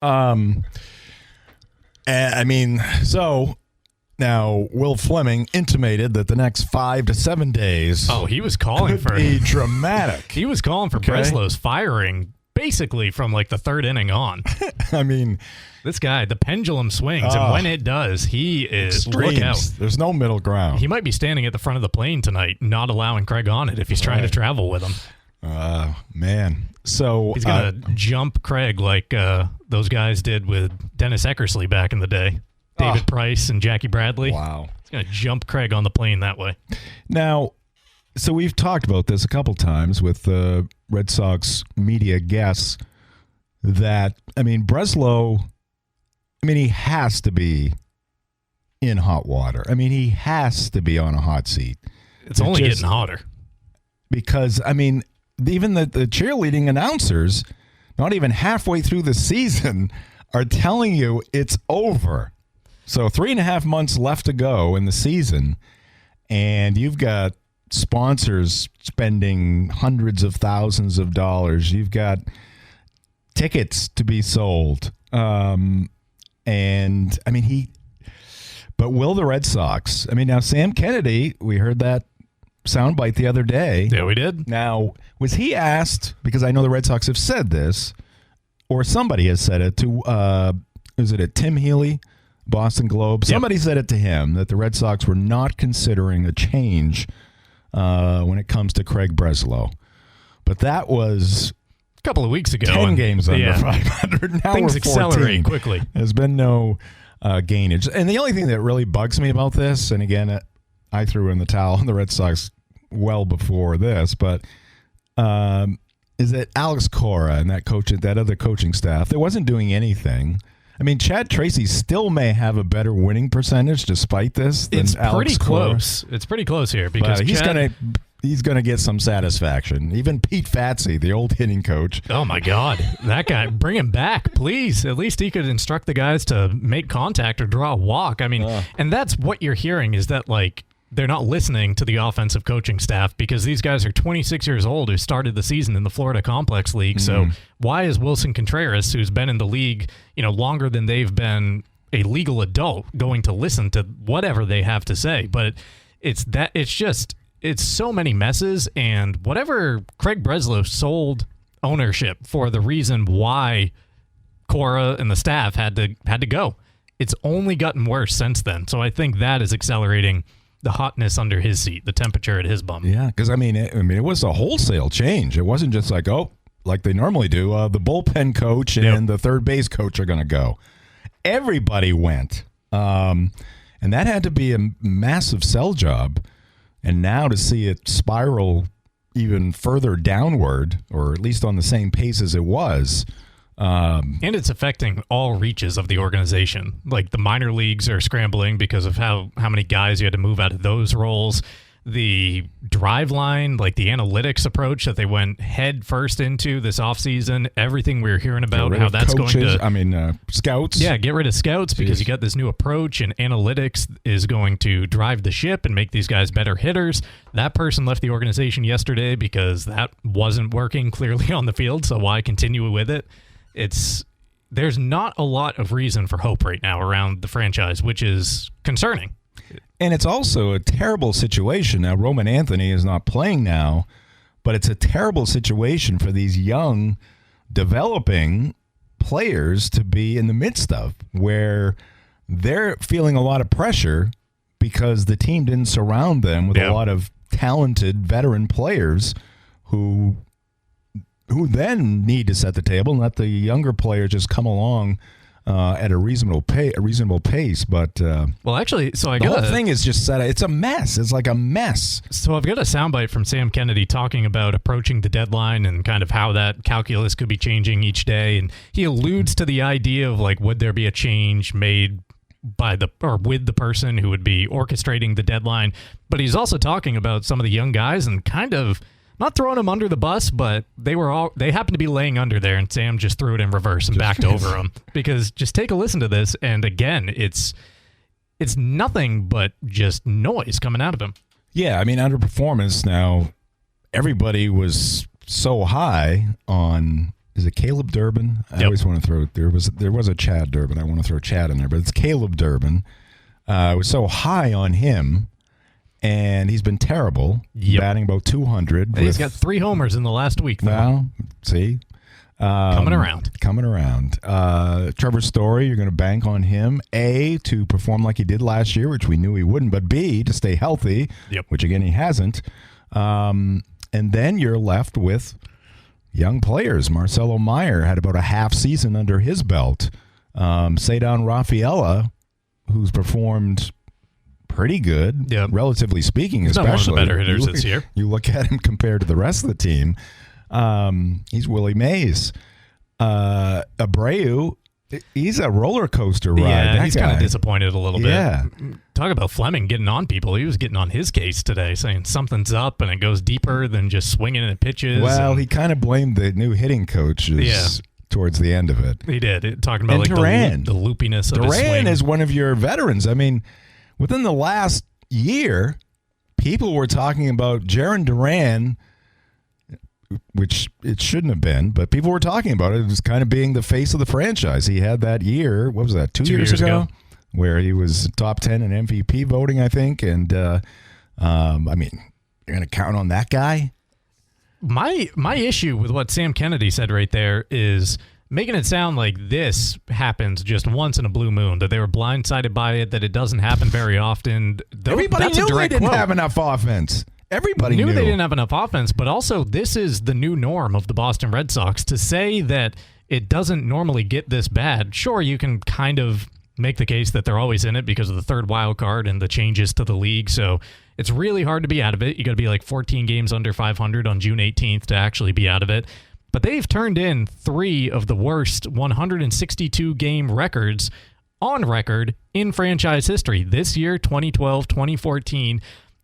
I mean, so now Will Fleming intimated that the next 5 to 7 days. Oh, he was calling could be dramatic. He was calling for Breslow's firing basically from like the third inning on. I mean, this guy, the pendulum swings, and when it does, he is extremes. Look out. There's no middle ground. He might be standing at the front of the plane tonight, not allowing Craig on it if he's trying to travel with him. Man. So he's gonna jump Craig like those guys did with Dennis Eckersley back in the day. David Price and Jackie Bradley. Wow. He's going to jump Craig on the plane that way. Now, so we've talked about this a couple times with the Red Sox media guests that, I mean, Breslow, I mean, he has to be in hot water. I mean, he has to be on a hot seat. It's only getting hotter. Because, I mean, even the cheerleading announcers, not even halfway through the season, are telling you it's over. So 3.5 months left to go in the season, and you've got sponsors spending hundreds of thousands of dollars. You've got tickets to be sold. And, I mean, but will the Red Sox, I mean, now Sam Kennedy, we heard that soundbite the other day. Yeah, we did. Now, was he asked, because I know the Red Sox have said this, or somebody has said it to, is it Tim Healy, Boston Globe? Somebody said it to him that the Red Sox were not considering a change when it comes to Craig Breslow. But that was a couple of weeks ago. 10 games under 500. Now things we're 14. accelerate quickly. There's been no gainage. And the only thing that really bugs me about this, and again, I threw in the towel on the Red Sox well before this, but is that Alex Cora and that other coaching staff, they wasn't doing anything. I mean, Chad Tracy still may have a better winning percentage despite this than Alex Cora. It's pretty close here because he's gonna get some satisfaction. Even Pete Fatsy, the old hitting coach. Oh my God, that guy! Bring him back, please. At least he could instruct the guys to make contact or draw a walk. I mean, and that's what you're hearing is that like they're not listening to the offensive coaching staff because these guys are 26 years old who started the season in the Florida Complex League. So why is Wilson Contreras, who's been in the league, longer than they've been a legal adult, going to listen to whatever they have to say? But it's so many messes, and whatever Craig Breslow sold ownership for the reason why Cora and the staff had to go. It's only gotten worse since then. So I think that is accelerating the hotness under his seat, the temperature at his bum. Yeah, because it was a wholesale change. It wasn't just like like they normally do. The bullpen coach and the third base coach are going to go. Everybody went, and that had to be a massive sell job. And now to see it spiral even further downward, or at least on the same pace as it was. And it's affecting all reaches of the organization. Like the minor leagues are scrambling because of how many guys you had to move out of those roles. The drive line, like the analytics approach that they went head first into this offseason, everything we were hearing about, how that's coaches, going to... scouts. Yeah, get rid of scouts because you got this new approach, and analytics is going to drive the ship and make these guys better hitters. That person left the organization yesterday because that wasn't working clearly on the field, so why continue with it? There's not a lot of reason for hope right now around the franchise, which is concerning. And it's also a terrible situation. Now, Roman Anthony is not playing now, but it's a terrible situation for these young, developing players to be in the midst of, where they're feeling a lot of pressure because the team didn't surround them with a lot of talented veteran players who then need to set the table and let the younger players just come along at a reasonable pace. But the whole thing is just set. It's a mess. It's like a mess. So I've got a soundbite from Sam Kennedy talking about approaching the deadline and kind of how that calculus could be changing each day. And he alludes to the idea of like, would there be a change made with the person who would be orchestrating the deadline? But he's also talking about some of the young guys and kind of not throwing them under the bus, but they happened to be laying under there, and Sam just threw it in reverse and backed over them. Because just take a listen to this, and again, it's nothing but just noise coming out of him. Yeah, I mean, underperformance now. Everybody was so high on Is it Caleb Durbin? I always want to throw there was a Chad Durbin. I want to throw Chad in there, but it's Caleb Durbin. I was so high on him, and he's been terrible. Batting about 200. And he's got 3 homers in the last week. Though. Well, see, coming around. Trevor Story, you're going to bank on him, A, to perform like he did last year, which we knew he wouldn't, but B, to stay healthy, which again he hasn't. And then you're left with young players. Marcelo Meyer had about a half season under his belt. Ceddanne Rafaela, who's performed pretty good, relatively speaking. He's especially not one of the better hitters this year. You look at him compared to the rest of the team. He's Willie Mays. Abreu, he's a roller coaster ride. Yeah, he's kind of disappointed a little bit. Talk about Fleming getting on people. He was getting on his case today, saying something's up and it goes deeper than just swinging at pitches. Well, he kind of blamed the new hitting coaches towards the end of it. He did. Talking about like the loopiness of his swing. Duran is one of your veterans. I mean, within the last year, people were talking about Jarren Duran, which it shouldn't have been, but people were talking about it. It was kind of being the face of the franchise. He had that year, what was that, 2 years ago? Where he was top 10 in MVP voting, I think. And, I mean, you're going to count on that guy? My issue with what Sam Kennedy said right there is making it sound like this happens just once in a blue moon, that they were blindsided by it, that it doesn't happen very often. Everybody knew they didn't have enough offense. Everybody knew they didn't have enough offense, but also this is the new norm of the Boston Red Sox. To say that it doesn't normally get this bad, sure, you can kind of make the case that they're always in it because of the third wild card and the changes to the league, so it's really hard to be out of it. You got to be like 14 games under 500 on June 18th to actually be out of it. But they've turned in 3 of the worst 162-game records on record in franchise history. This year, 2012, 2014,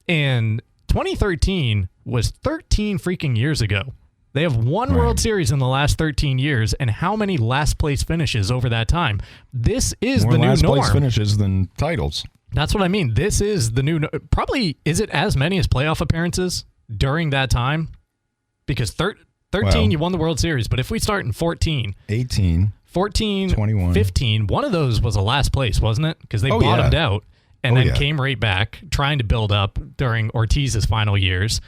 and 2013 was 13 freaking years ago. They have one World Series in the last 13 years, and how many last-place finishes over that time? This is the new norm. More last-place finishes than titles. That's what I mean. This is the new... Probably, is it as many as playoff appearances during that time? Because 13, you won the World Series, but if we start in 14... 18... 14, 21. 15, one of those was a last place, wasn't it? Because they bottomed out and then came right back, trying to build up during Ortiz's final years.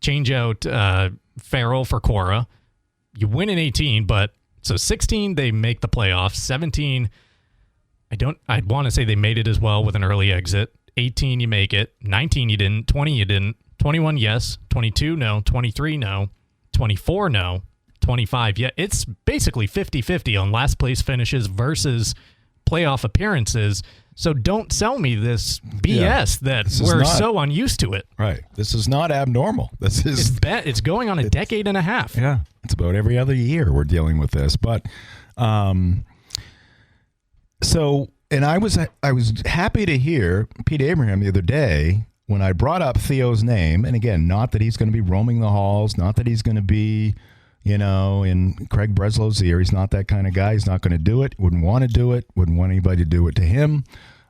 Change out Farrell for Cora. You win in 18, but so 16 they make the playoffs. 17, I want to say they made it as well with an early exit. 18 you make it. 19 you didn't. 20 you didn't. 21 yes. 22 no. 23 no. 24 no. 25 yeah. It's basically 50-50 on last place finishes versus playoff appearances. So don't sell me this BS that we're so unused to it. Right. This is not abnormal. This is it's going on a decade and a half. Yeah. It's about every other year we're dealing with this. But so, and I was happy to hear Pete Abraham the other day when I brought up Theo's name, and again, not that he's going to be roaming the halls, not that he's going to be, in Craig Breslow's ear. He's not that kind of guy. He's not going to do it. Wouldn't want to do it. Wouldn't want anybody to do it to him.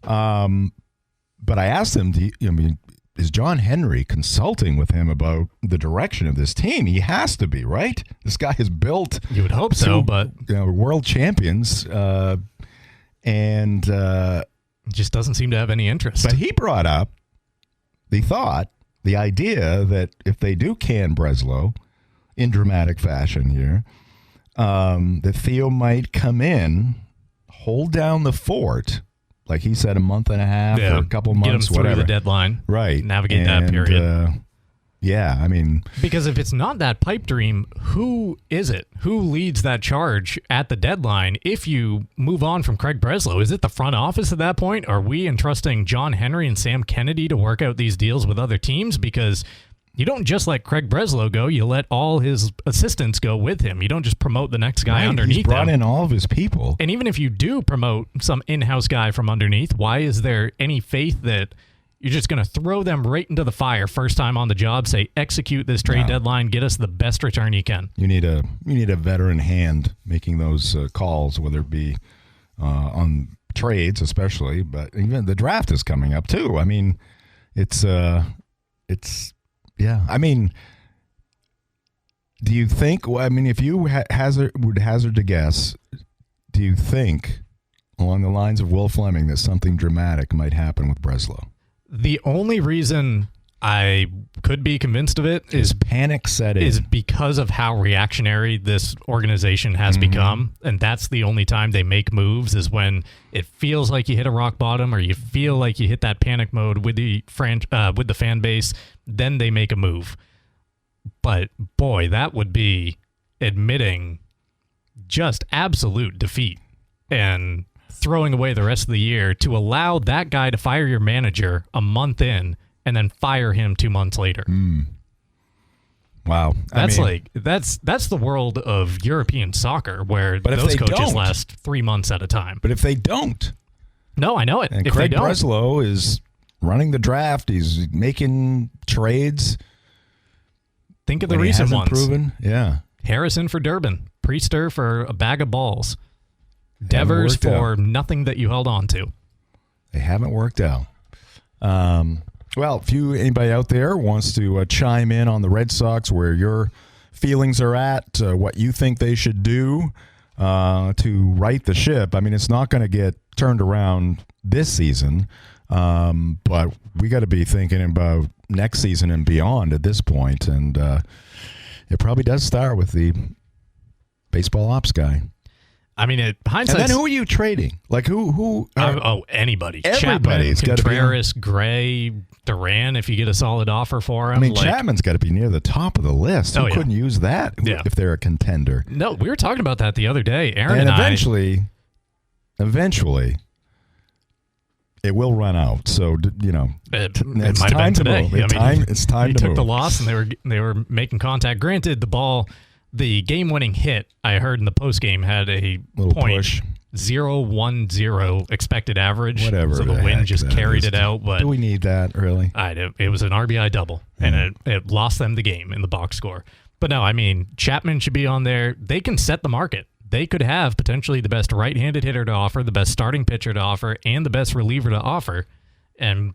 But I asked him, is John Henry consulting with him about the direction of this team? He has to be, right? This guy is built. You would hope so, but world champions, and just doesn't seem to have any interest. But he brought up the idea that if they do can Breslow in dramatic fashion here, that Theo might come in, hold down the fort, like he said, a month and a half or a couple months, get him through the deadline, right? Navigate that period. Because if it's not that pipe dream, who is it? Who leads that charge at the deadline? If you move on from Craig Breslow, is it the front office at that point? Are we entrusting John Henry and Sam Kennedy to work out these deals with other teams? Because you don't just let Craig Breslow go. You let all his assistants go with him. You don't just promote the next guy underneath him. He's brought in all of his people. And even if you do promote some in-house guy from underneath, why is there any faith that you're just going to throw them right into the fire first time on the job, say, execute this trade deadline, get us the best return you can? You need a veteran hand making those calls, whether it be on trades especially, but even the draft is coming up too. I mean, it's I mean, Do you think? Well, I mean, if you would hazard to guess, do you think along the lines of Will Fleming that something dramatic might happen with Breslow? The only reason I could be convinced of it is panic set in. Is because of how reactionary this organization has become, and that's the only time they make moves is when it feels like you hit a rock bottom or you feel like you hit that panic mode with the fan base. Then they make a move. But boy, that would be admitting just absolute defeat and throwing away the rest of the year to allow that guy to fire your manager a month in and then fire him 2 months later. Wow. That's that's the world of European soccer where those coaches last 3 months at a time. But if they don't. No, I know it. And if Craig they don't, Breslow is running the draft. He's making trades. Think of the recent ones. Proven. Yeah. Harrison for Durbin. Priester for a bag of balls. Devers for nothing that you held on to. They haven't worked out. Well, if anybody out there wants to chime in on the Red Sox, where your feelings are at, what you think they should do to right the ship. I mean, it's not going to get turned around this season, but we got to be thinking about next season and beyond at this point. And it probably does start with the baseball ops guy. I mean, hindsight. And then who are you trading? Like who? Anybody. Everybody's Chapman, Contreras, Gray, Duran. If you get a solid offer for him, I mean, Chapman's got to be near the top of the list. Who couldn't use that if they're a contender? No, we were talking about that the other day. Aaron and eventually, it will run out. So it's time to move. It's time to move. They took the loss and they were making contact. Granted, the ball. The game-winning hit, I heard in the postgame, had a .010 expected average. Whatever. So the wind just carried it out. But do we need that, really? It was an RBI double, and it lost them the game in the box score. But no, I mean, Chapman should be on there. They can set the market. They could have potentially the best right-handed hitter to offer, the best starting pitcher to offer, and the best reliever to offer. And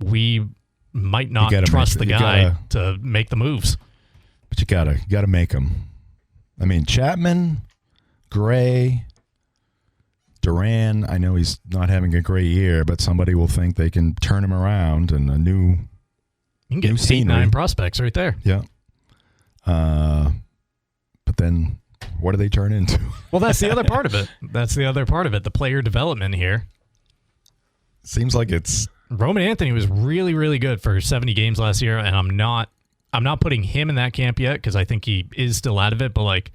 we might not trust the guy to make the moves. But you gotta make them. I mean, Chapman, Gray, Duran. I know he's not having a great year, but somebody will think they can turn him around and a new. You can get 8-9 prospects right there. Yeah. But then, what do they turn into? Well, that's the other part of it. The player development here. Seems like it's. Roman Anthony was really, really good for 70 games last year, and I'm not putting him in that camp yet because I think he is still out of it, but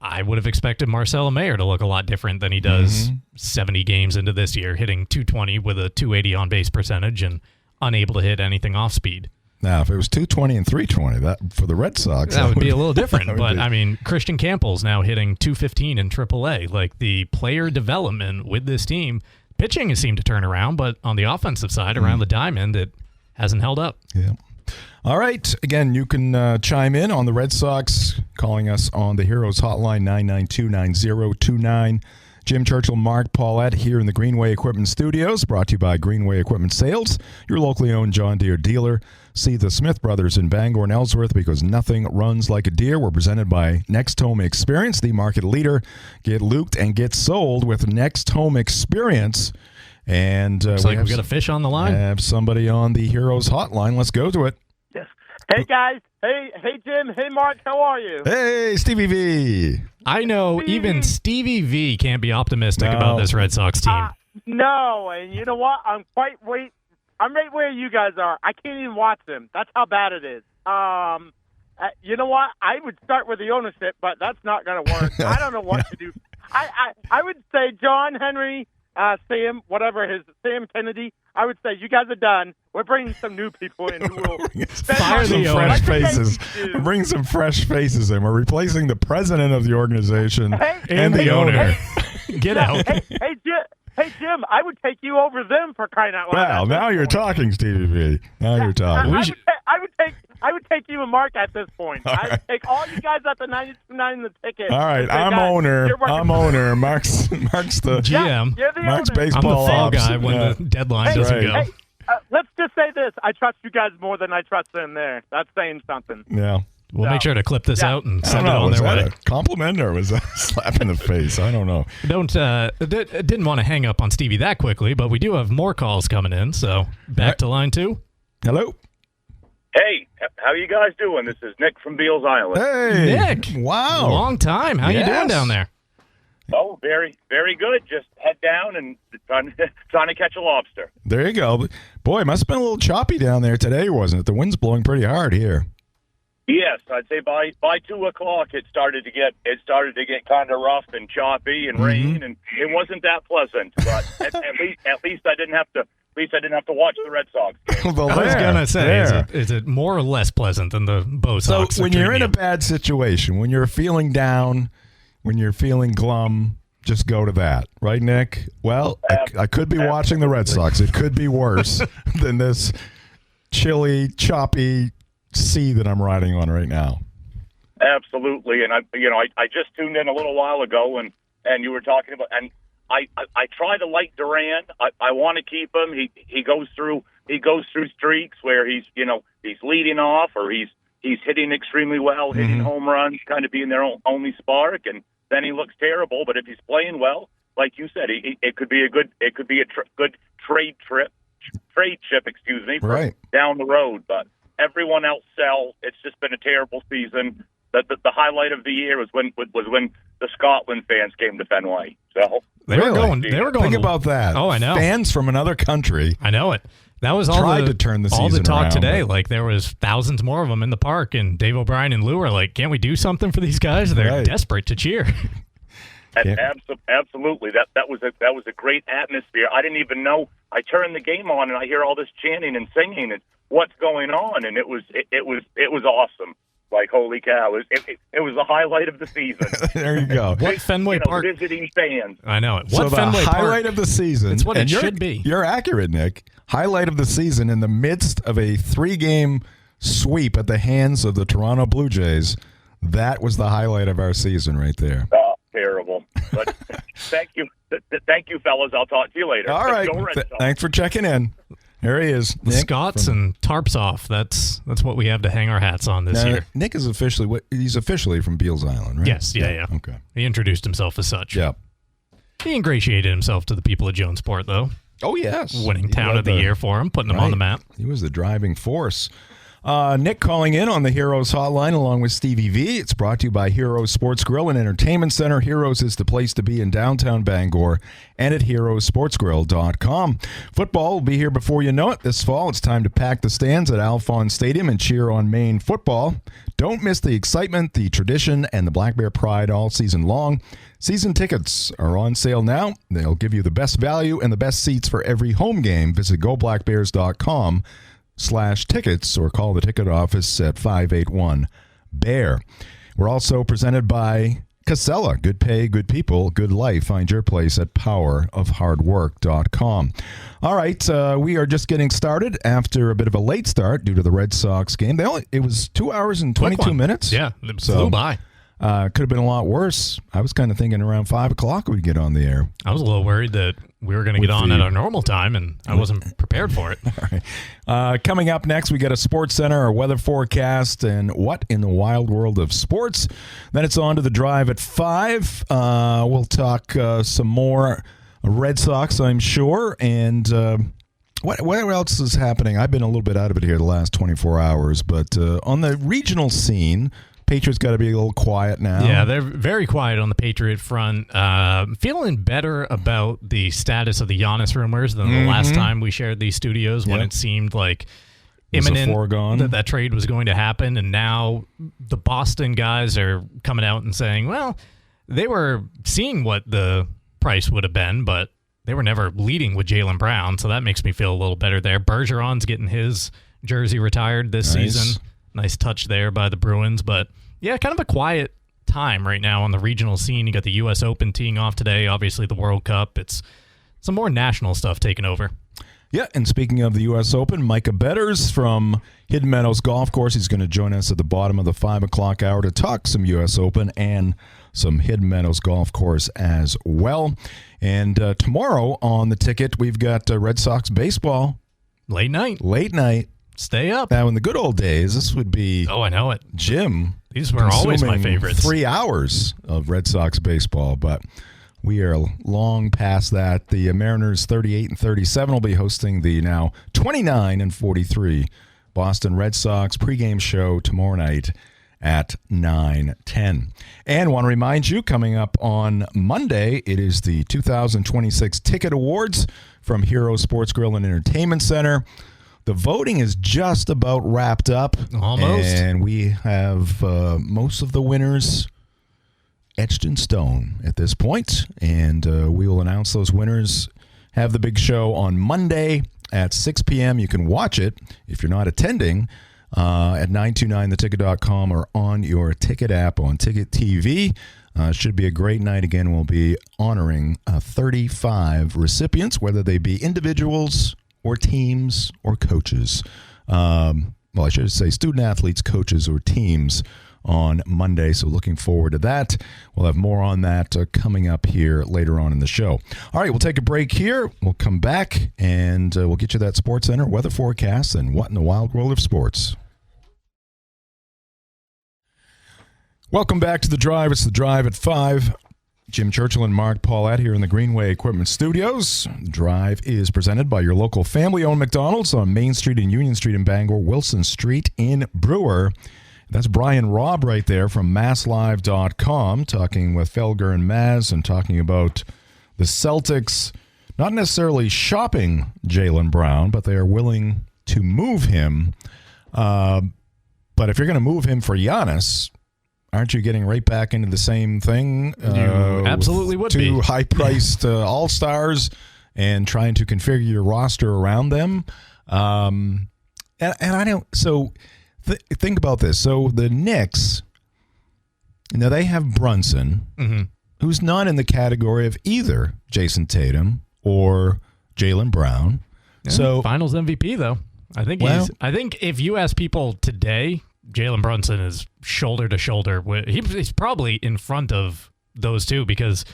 I would have expected Marcelo Mayer to look a lot different than he does 70 games into this year, hitting .220 with a .280 on-base percentage and unable to hit anything off-speed. Now, if it was .220 and .320, that for the Red Sox, that would be a little different. But, I mean, Christian Campbell's now hitting .215 in AAA. Like, the player development with this team, pitching has seemed to turn around, but on the offensive side, around the diamond, it hasn't held up. Yeah. All right. Again, you can chime in on the Red Sox, calling us on the Heroes Hotline, 992-9029. Jim Churchill, Mark Paulette here in the Greenway Equipment Studios, brought to you by Greenway Equipment Sales, your locally owned John Deere dealer. See the Smith Brothers in Bangor and Ellsworth because nothing runs like a Deere. We're presented by Next Home Experience, the market leader. Get looped and get sold with Next Home Experience. And looks like we've got a fish on the line. Have somebody on the Heroes Hotline. Let's go to it. Yes. Hey, guys. Hey, Jim. Hey, Mark. How are you? Hey, Stevie V. I know even Stevie V can't be optimistic about this Red Sox team. No, and you know what? I'm right where you guys are. I can't even watch them. That's how bad it is. You know what? I would start with the ownership, but that's not going to work. I don't know what to do. I would say John Henry, Sam Kennedy, I would say you guys are done. We're bringing some new people in who will fire some fresh faces. We're bringing some fresh faces in. We're replacing the president of the organization and the owner. Get out. Hey, Jim, I would take you over them for crying out loud. Well, now you're talking, Stevie V. Now you're talking. I would take you and Mark at this point. I'd take all you guys at the 92.9 in the ticket. All right, I'm owner. Mark's the GM. You're the Mark's owner. baseball I'm the fall guy when the deadline doesn't go. Let's just say this. I trust you guys more than I trust them there. That's saying something. Yeah. We'll make sure to clip this out and I send don't it know. on Was their that way. a compliment or was that a slap in the face? I don't know. Didn't want to hang up on Stevie that quickly, but we do have more calls coming in. So back to line 2. Hello. Hey, how you guys doing? This is Nick from Beals Island. Hey. Nick. Wow. Long time. How you doing down there? Oh, very, very good. Just head down and trying to catch a lobster. There you go. Boy, it must have been a little choppy down there today, wasn't it? The wind's blowing pretty hard here. Yes, I'd say by 2:00 it started to get kind of rough and choppy and rain, and it wasn't that pleasant. But at least I didn't have to. At least I didn't have to watch the Red Sox game. Well, I was going to say, there. is it more or less pleasant than the Bo Sox? So when you're in a bad situation, when you're feeling down, when you're feeling glum, just go to that. Right, Nick? Well, I could be watching the Red Sox. It could be worse than this chilly, choppy sea that I'm riding on right now. Absolutely, and I just tuned in a little while ago, and you were talking about, and I try to like Duran. I want to keep him. He goes through streaks where he's leading off or he's hitting extremely well, hitting home runs, kind of being their only spark, and then he looks terrible. But if he's playing well, like you said, it could be a good good trade chip, for down the road. But everyone else sell. It's just been a terrible season. The highlight of the year was when the Scotland fans came to Fenway. So they were going. Think about that. Oh, I know. Fans from another country. I know it. That was tried to turn the all season the talk around, today. but- Like there was thousands more of them in the park, and Dave O'Brien and Lou are like, "Can't we do something for these guys? They're Right. desperate to cheer." Absolutely, that was a great atmosphere. I didn't even know. I turned the game on and I hear all this chanting and singing and what's going on, and it was awesome. Like, holy cow! It was the highlight of the season. There you go. What Fenway Park? Visiting fans. I know it. So What the Fenway highlight Park? of the season. It's what and it you're- should be. You're accurate, Nick. Highlight of the season in the midst of a 3-game sweep at the hands of the Toronto Blue Jays. That was the highlight of our season right there. Oh, terrible. But thank you, fellas. I'll talk to you later. All right. Go Red Sox. Thanks for checking in. There he is. The Nick Scots from- and tarps off. That's what we have to hang our hats on this Now, year. Nick is he's officially from Beals Island, right? Yes, yeah. Okay. He introduced himself as such. Yeah. He ingratiated himself to the people of Jonesport, though. Oh, yes. Winning He town led of the year for him, putting them on the map. He was the driving force. Nick calling in on the Heroes Hotline along with Stevie V. It's brought to you by Heroes Sports Grill and Entertainment Center. Heroes is the place to be in downtown Bangor and at heroesportsgrill.com. Football will be here before you know it. This fall, it's time to pack the stands at Alphon Stadium and cheer on Maine football. Don't miss the excitement, the tradition, and the Black Bear pride all season long. Season tickets are on sale now. They'll give you the best value and the best seats for every home game. Visit goblackbears.com/tickets or call the ticket office at 581-BEAR. We're also presented by Casella. Good pay, good people, good life. Find your place at powerofhardwork.com. All right, we are just getting started after a bit of a late start due to the Red Sox game. It was 2 hours and 22 minutes. Yeah, it flew by. Could have been a lot worse. I was kind of thinking around 5 o'clock we'd get on the air. I was a little worried that we were going to get on at our normal time, and I wasn't prepared for it. All right. Coming up next, we got a sports center, a weather forecast, and what in the wild world of sports. Then it's on to the drive at 5. We'll talk some more Red Sox, I'm sure, and what else is happening? I've been a little bit out of it here the last 24 hours, but on the regional scene, Patriots got to be a little quiet now. Yeah, they're very quiet on the Patriot front. Feeling better about the status of the Giannis rumors than the last time we shared these studios when it seemed like imminent that trade was going to happen. And now the Boston guys are coming out and saying, well, they were seeing what the price would have been, but they were never leading with Jaylen Brown. So that makes me feel a little better there. Bergeron's getting his jersey retired this season. Nice touch there by the Bruins. But, yeah, kind of a quiet time right now on the regional scene. You got the U.S. Open teeing off today, obviously the World Cup. It's some more national stuff taking over. Yeah, and speaking of the U.S. Open, Micah Betters from Hidden Meadows Golf Course. He's going to join us at the bottom of the 5 o'clock hour to talk some U.S. Open and some Hidden Meadows Golf Course as well. And tomorrow on the ticket, we've got Red Sox baseball. Late night. Stay up. Now, in the good old days, this would be Oh, I know it. Jim. These were always my consuming favorites. 3 hours of Red Sox baseball, but we are long past that. The Mariners 38-37 will be hosting the now 29-43 Boston Red Sox pregame show tomorrow night at 9:10. And want to remind you, coming up on Monday, it is the 2026 Ticket Awards from Hero Sports Grill and Entertainment Center. The voting is just about wrapped up. Almost. And we have most of the winners etched in stone at this point. And we will announce those winners, have the big show on Monday at 6 p.m. You can watch it if you're not attending at 929theticket.com or on your ticket app on Ticket TV. Should be a great night. Again, we'll be honoring 35 recipients, whether they be individuals or teams or coaches. Well, I should say student athletes, coaches, or teams on Monday. So looking forward to that. We'll have more on that coming up here later on in the show. All right, we'll take a break here. We'll come back and we'll get you that Sports Center weather forecast and what in the wild world of sports. Welcome back to The Drive. It's The Drive at 5. Jim Churchill and Mark Paulette here in the Greenway Equipment Studios. The Drive is presented by your local family-owned McDonald's on Main Street and Union Street in Bangor, Wilson Street in Brewer. That's Brian Robb right there from MassLive.com talking with Felger and Maz and talking about the Celtics not necessarily shopping Jaylen Brown, but they are willing to move him. But if you're going to move him for Giannis, aren't you getting right back into the same thing? You absolutely would be. Two high-priced all-stars and trying to configure your roster around them. And I don't. So think about this. So the Knicks, they have Brunson, who's not in the category of either Jason Tatum or Jaylen Brown. Yeah, so Finals MVP though. I think if you ask people today, Jalen Brunson is shoulder to shoulder. He's probably in front of those two because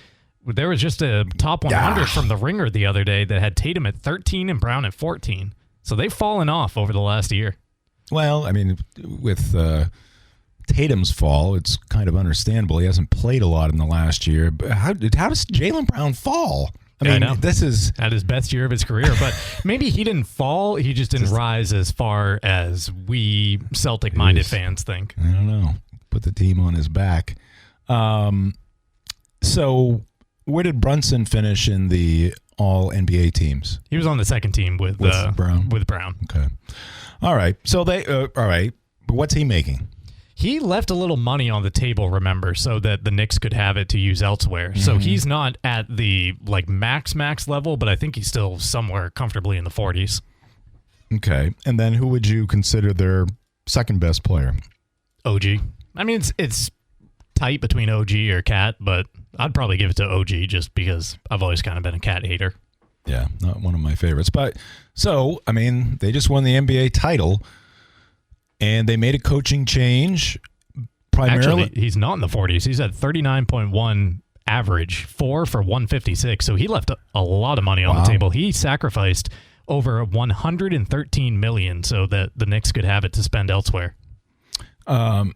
there was just a top 100 from The Ringer the other day that had Tatum at 13 and Brown at 14. So they've fallen off over the last year. Well, I mean, with Tatum's fall, it's kind of understandable. He hasn't played a lot in the last year. But how does Jaylen Brown fall? I mean, this is at his best year of his career, but maybe he didn't fall. He just didn't rise as far as we Celtic-minded fans think. I don't know. Put the team on his back. So where did Brunson finish in the All-NBA teams? He was on the second team with Brown. Okay. All right. So all right. But what's he making? He left a little money on the table, remember, so that the Knicks could have it to use elsewhere. Mm-hmm. So he's not at the max level, but I think he's still somewhere comfortably in the 40s. Okay. And then who would you consider their second best player? OG. I mean, it's tight between OG or Cat, but I'd probably give it to OG just because I've always kind of been a Cat hater. Yeah, not one of my favorites. But so, I mean, they just won the NBA title. And they made a coaching change primarily. Actually, he's not in the 40s. He's at 39.1 average, 4 for 156. So he left a lot of money on the table. He sacrificed over $113 million so that the Knicks could have it to spend elsewhere. And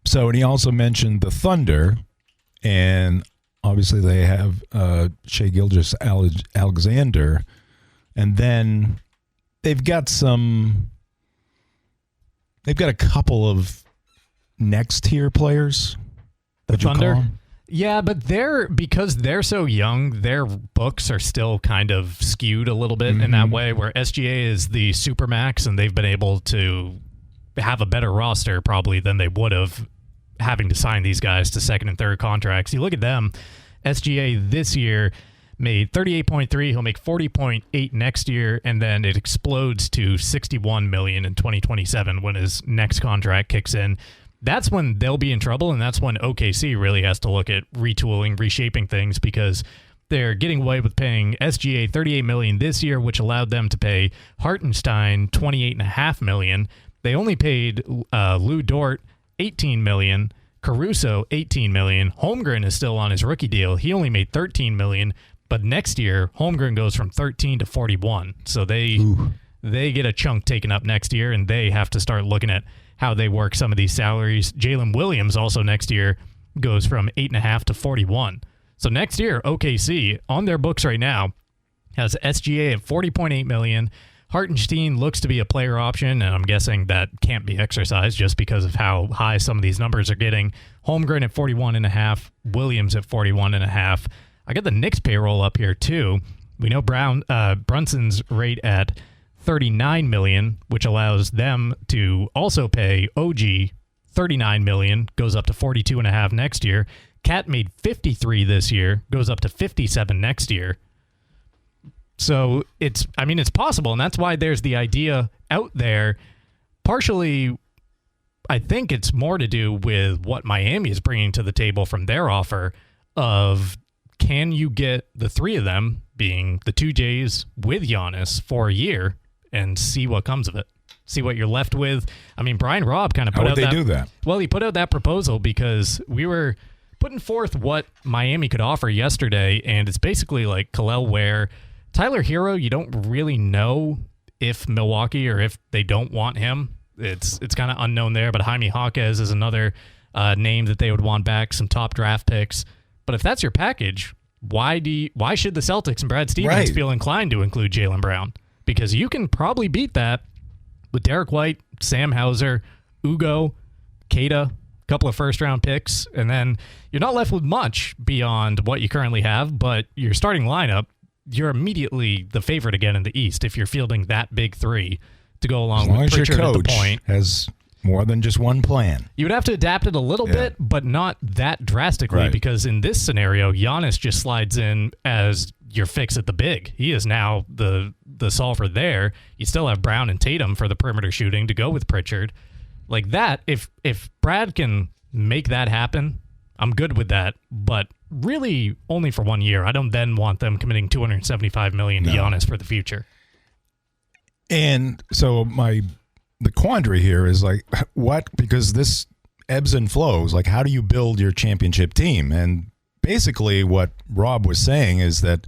he also mentioned the Thunder, and obviously they have Shai Gilgeous-Alexander, and then they've got a couple of next-tier players. The Thunder? Yeah, but because they're so young, their books are still kind of skewed a little bit in that way, where SGA is the supermax, and they've been able to have a better roster probably than they would have having to sign these guys to second and third contracts. You look at them, SGA this year made 38.3. He'll make 40.8 next year, and then it explodes to $61 million in 2027 when his next contract kicks in. That's when they'll be in trouble, and that's when OKC really has to look at retooling, reshaping things, because they're getting away with paying SGA $38 million this year, which allowed them to pay Hartenstein $28.5 million. They only paid Lou Dort $18 million. Caruso $18 million. Holmgren is still on his rookie deal. He only made $13 million. But next year, Holmgren goes from 13 to 41. So they they get a chunk taken up next year, and they have to start looking at how they work some of these salaries. Jalen Williams also next year goes from 8.5 to 41. So next year, OKC on their books right now has SGA at $40.8 million. Hartenstein looks to be a player option, and I'm guessing that can't be exercised just because of how high some of these numbers are getting. Holmgren at 41.5, Williams at 41.5. I got the Knicks payroll up here too. We know Brunson's rate at $39 million, which allows them to also pay OG $39 million, goes up to $42.5 next year. Cat made $53 this year, goes up to $57 next year. So it's possible, and that's why there's the idea out there. Partially, I think it's more to do with what Miami is bringing to the table from their offer of, can you get the three of them, being the two Jays with Giannis, for a year and see what comes of it? See what you're left with. I mean, Brian Robb kind of put out that. How would they do that? Well, he put out that proposal because we were putting forth what Miami could offer yesterday, and it's basically like Kel'el Ware. Tyler Hero, you don't really know if Milwaukee or if they don't want him. It's kind of unknown there, but Jaime Jaquez is another name that they would want back, some top draft picks. But if that's your package, why should the Celtics and Brad Stevens feel inclined to include Jaylen Brown? Because you can probably beat that with Derek White, Sam Hauser, Ugo, Keita, a couple of first-round picks, and then you're not left with much beyond what you currently have, but your starting lineup, you're immediately the favorite again in the East if you're fielding that big three to go along with Pritchard at the point. Has more than just one plan. You would have to adapt it a little bit, but not that drastically, because in this scenario, Giannis just slides in as your fix at the big. He is now the solver there. You still have Brown and Tatum for the perimeter shooting to go with Pritchard. Like that, if Brad can make that happen, I'm good with that, but really only for 1 year. I don't then want them committing $275 million to Giannis for the future. And so the quandary here is like, what? Because this ebbs and flows. Like, how do you build your championship team? And basically what Rob was saying is that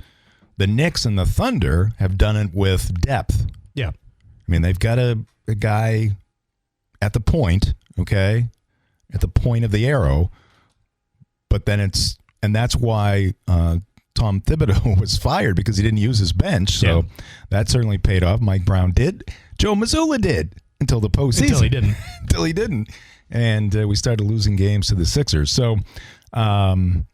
the Knicks and the Thunder have done it with depth. Yeah. I mean, they've got a guy at the point, okay, at the point of the arrow, but then that's why Tom Thibodeau was fired, because he didn't use his bench. So that certainly paid off. Mike Brown did. Joe Mazzulla did until the postseason. Until he didn't. And we started losing games to the Sixers. So, I mean,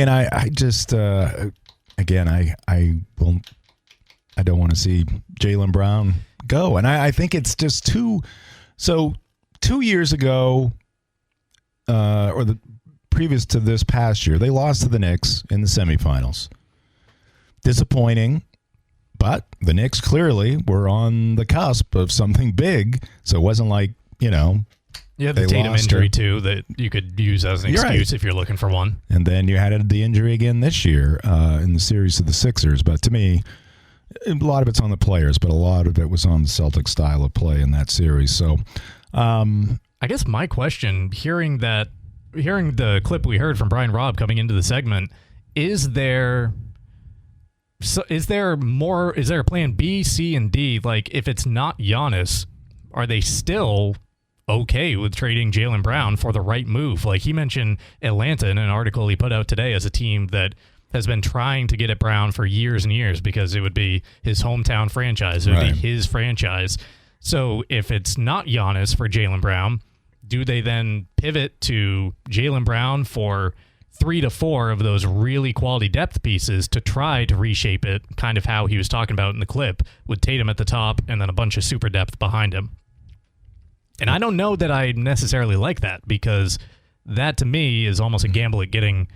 I just, again, I don't want to see Jaylen Brown go. And I think it's just too. So 2 years ago, or the previous to this past year, they lost to the Knicks in the semifinals. Disappointing, but the Knicks clearly were on the cusp of something big, so it wasn't like, the Tatum injury too that you could use as an excuse if you're looking for one. And then you had the injury again this year in the series to the Sixers. But to me, a lot of it's on the players, but a lot of it was on the Celtics style of play in that series. So I guess my question, hearing the clip we heard from Brian Robb coming into the segment, is there a plan B, C, and D? Like, if it's not Giannis, are they still okay with trading Jaylen Brown for the right move? Like, he mentioned Atlanta in an article he put out today as a team that has been trying to get at Brown for years and years because it would be his hometown franchise. It would be his franchise. So if it's not Giannis for Jaylen Brown, do they then pivot to Jaylen Brown for 3 to 4 of those really quality depth pieces to try to reshape it, kind of how he was talking about in the clip, with Tatum at the top and then a bunch of super depth behind him? And I don't know that I necessarily like that, because that to me is almost a gamble at getting...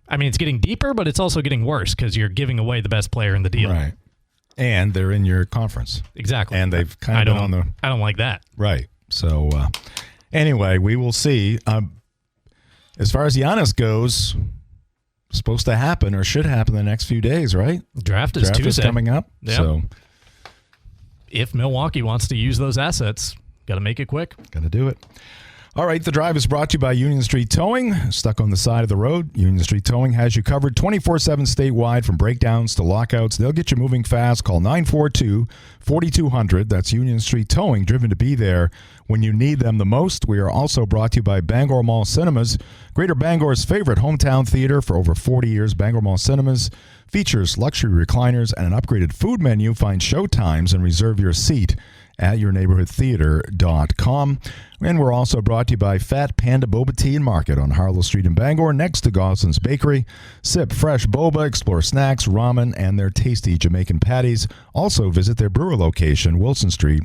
I mean, it's getting deeper, but it's also getting worse because you're giving away the best player in the deal. Right. And they're in your conference. Exactly. And they've kind of been on the... I don't like that. Right. So, anyway, we will see. As far as Giannis goes, supposed to happen or should happen in the next few days, right? Draft is Tuesday. Coming up. Yep. So, if Milwaukee wants to use those assets, got to make it quick. Got to do it. All right, the drive is brought to you by Union Street Towing. Stuck on the side of the road, Union Street Towing has you covered 24/7 statewide from breakdowns to lockouts. They'll get you moving fast. Call 942-4200. That's Union Street Towing, driven to be there when you need them the most. We are also brought to you by Bangor Mall Cinemas, Greater Bangor's favorite hometown theater for over 40 years. Bangor Mall Cinemas features luxury recliners and an upgraded food menu. Find show times and reserve your seat at yourneighborhoodtheater.com. And we're also brought to you by Fat Panda Boba Tea and Market on Harlow Street in Bangor, next to Gosling's Bakery. Sip fresh boba, explore snacks, ramen, and their tasty Jamaican patties. Also visit their brewer location, Wilson Street,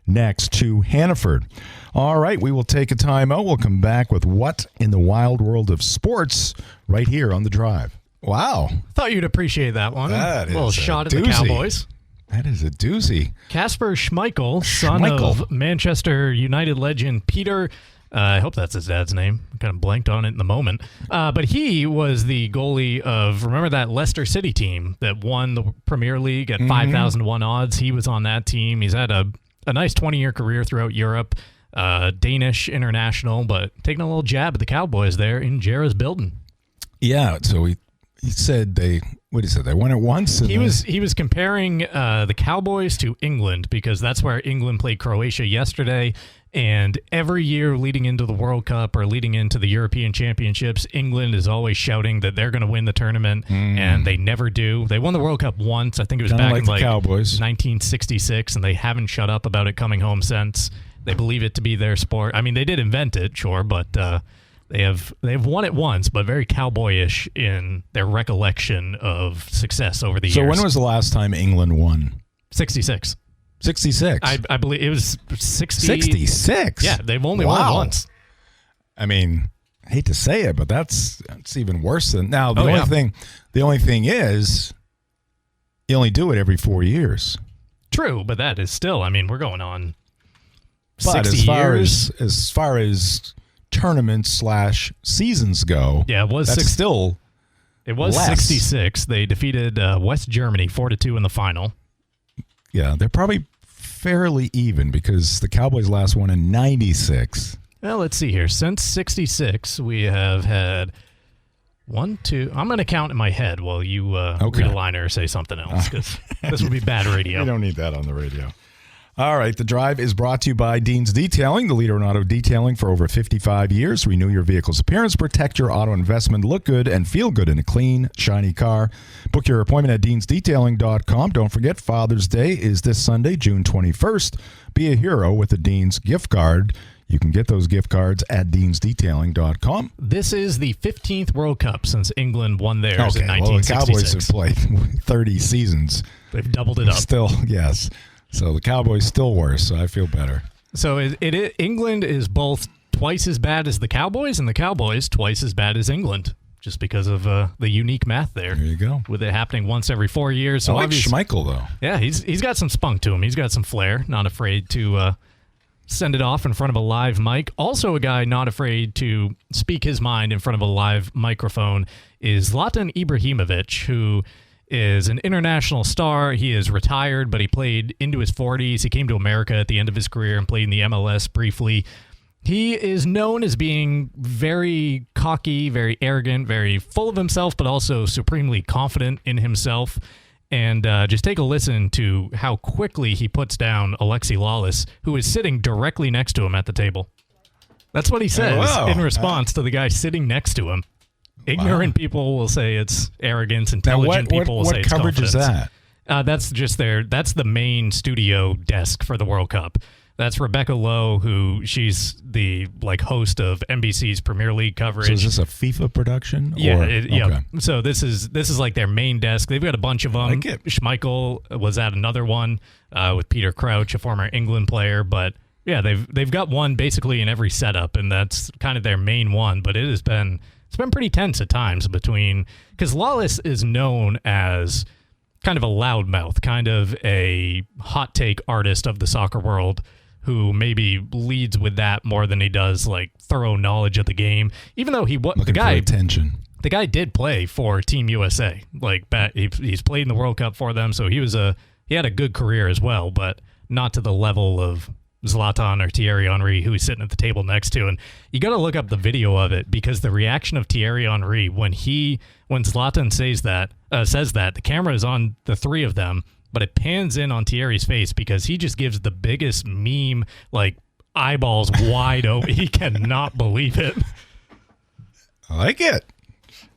next to Hannaford. All right, we will take a time out. We'll come back with What in the Wild World of Sports right here on The Drive. Wow. Thought you'd appreciate that one. That is a little a shot at doozy. the Cowboys. That is a doozy. Kasper Schmeichel, son of Manchester United legend Peter. I hope that's his dad's name. I kind of blanked on it in the moment. But he was the goalie of, remember that Leicester City team that won the Premier League at 5,001 odds? He was on that team. He's had a nice 20-year career throughout Europe. Danish international, but taking a little jab at the Cowboys there in Jera's building. Yeah, so he said they won it once. And he was comparing the Cowboys to England because that's where England played Croatia yesterday. And every year leading into the World Cup or leading into the European Championships, England is always shouting that they're going to win the tournament, and they never do. They won the World Cup once. I think it was back in Cowboys. 1966, and they haven't shut up about it coming home since. They believe it to be their sport. I mean, they did invent it, sure, but they've won it once, but very cowboyish in their recollection of success over the years. So when was the last time England won? 66. 66. I believe it was 60. 66? Yeah, they've only won it once. I mean, I hate to say it, but that's even worse than now. The only thing is, you only do it every 4 years. True, but that is still. I mean, we're going on. But 60 years. as far as tournaments / seasons go, yeah, it was still. It was less. 66. They defeated West Germany 4-2 in the final. Yeah, they're probably fairly even because the Cowboys last won in 96. Well, let's see here. Since 66, we have had 1, 2. I'm going to count in my head while you read a liner or say something else because this would be bad radio. You don't need that on the radio. All right, The Drive is brought to you by Dean's Detailing, the leader in auto detailing for over 55 years. Renew your vehicle's appearance, protect your auto investment, look good, and feel good in a clean, shiny car. Book your appointment at deansdetailing.com. Don't forget, Father's Day is this Sunday, June 21st. Be a hero with a Dean's gift card. You can get those gift cards at deansdetailing.com. This is the 15th World Cup since England won theirs in 1966. Well, the Cowboys have played 30 seasons. They've doubled it up. Still, yes. So the Cowboys still worse, so I feel better. So England is both twice as bad as the Cowboys, and the Cowboys twice as bad as England, just because of the unique math there. There you go. With it happening once every 4 years. So I like Schmeichel, though. Yeah, he's got some spunk to him. He's got some flair, not afraid to send it off in front of a live mic. Also a guy not afraid to speak his mind in front of a live microphone is Zlatan Ibrahimovic, who is an international star. He is retired, but he played into his 40s. He came to America at the end of his career and played in the MLS briefly. He is known as being very cocky, very arrogant, very full of himself, but also supremely confident in himself. And just take a listen to how quickly he puts down Alexi Lawless, who is sitting directly next to him at the table. That's what he says in response to the guy sitting next to him. Ignorant people will say it's arrogance. Intelligent people will say it's confidence. What coverage is that? That's the main studio desk for the World Cup. That's Rebecca Lowe, who she's the host of NBC's Premier League coverage. So is this a FIFA production? Yeah, yeah. So this is like their main desk. They've got a bunch of them. I like it. Schmeichel was at another one with Peter Crouch, a former England player. But yeah, they've got one basically in every setup, and that's kind of their main one. But it's been pretty tense at times because Lawless is known as kind of a loudmouth, kind of a hot take artist of the soccer world, who maybe leads with that more than he does thorough knowledge of the game. Even though the guy did play for Team USA. He's played in the World Cup for them, so he had a good career as well, but not to the level of Zlatan or Thierry Henry, who he's sitting at the table next to. And you got to look up the video of it, because the reaction of Thierry Henry when Zlatan says that, the camera is on the three of them, but it pans in on Thierry's face because he just gives the biggest meme, like eyeballs wide open. He cannot believe it. I like it.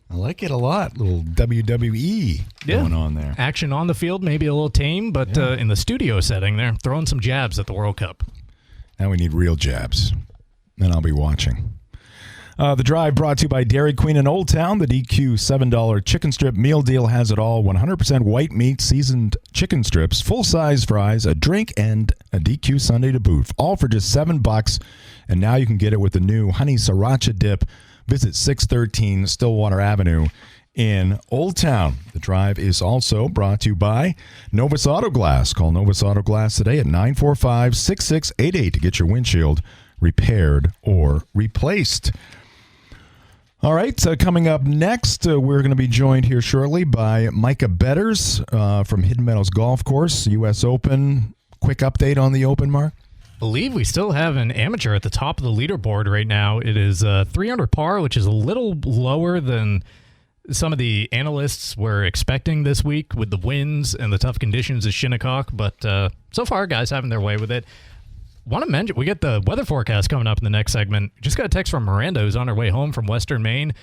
I like it a lot. Little WWE going on there. Action on the field, maybe a little tame, but in the studio setting, they're throwing some jabs at the World Cup. Now we need real jabs. Then I'll be watching. The Drive brought to you by Dairy Queen in Old Town. The DQ $7 chicken strip meal deal has it all. 100% white meat, seasoned chicken strips, full-size fries, a drink, and a DQ sundae to boot. All for just $7. And now you can get it with the new honey sriracha dip. Visit 613 Stillwater Avenue in Old Town. The Drive is also brought to you by Novus Auto Glass. Call Novus Auto Glass today at 945-6688 to get your windshield repaired or replaced. All right, coming up next, we're going to be joined here shortly by Micah Betters from Hidden Meadows Golf Course, U.S. Open. Quick update on the Open, Mark? I believe we still have an amateur at the top of the leaderboard right now. It is 3 under par, which is a little lower than some of the analysts were expecting this week with the winds and the tough conditions at Shinnecock. But so far, guys having their way with it. Want to mention, we get the weather forecast coming up in the next segment. Just got a text from Miranda, who's on her way home from Western Maine.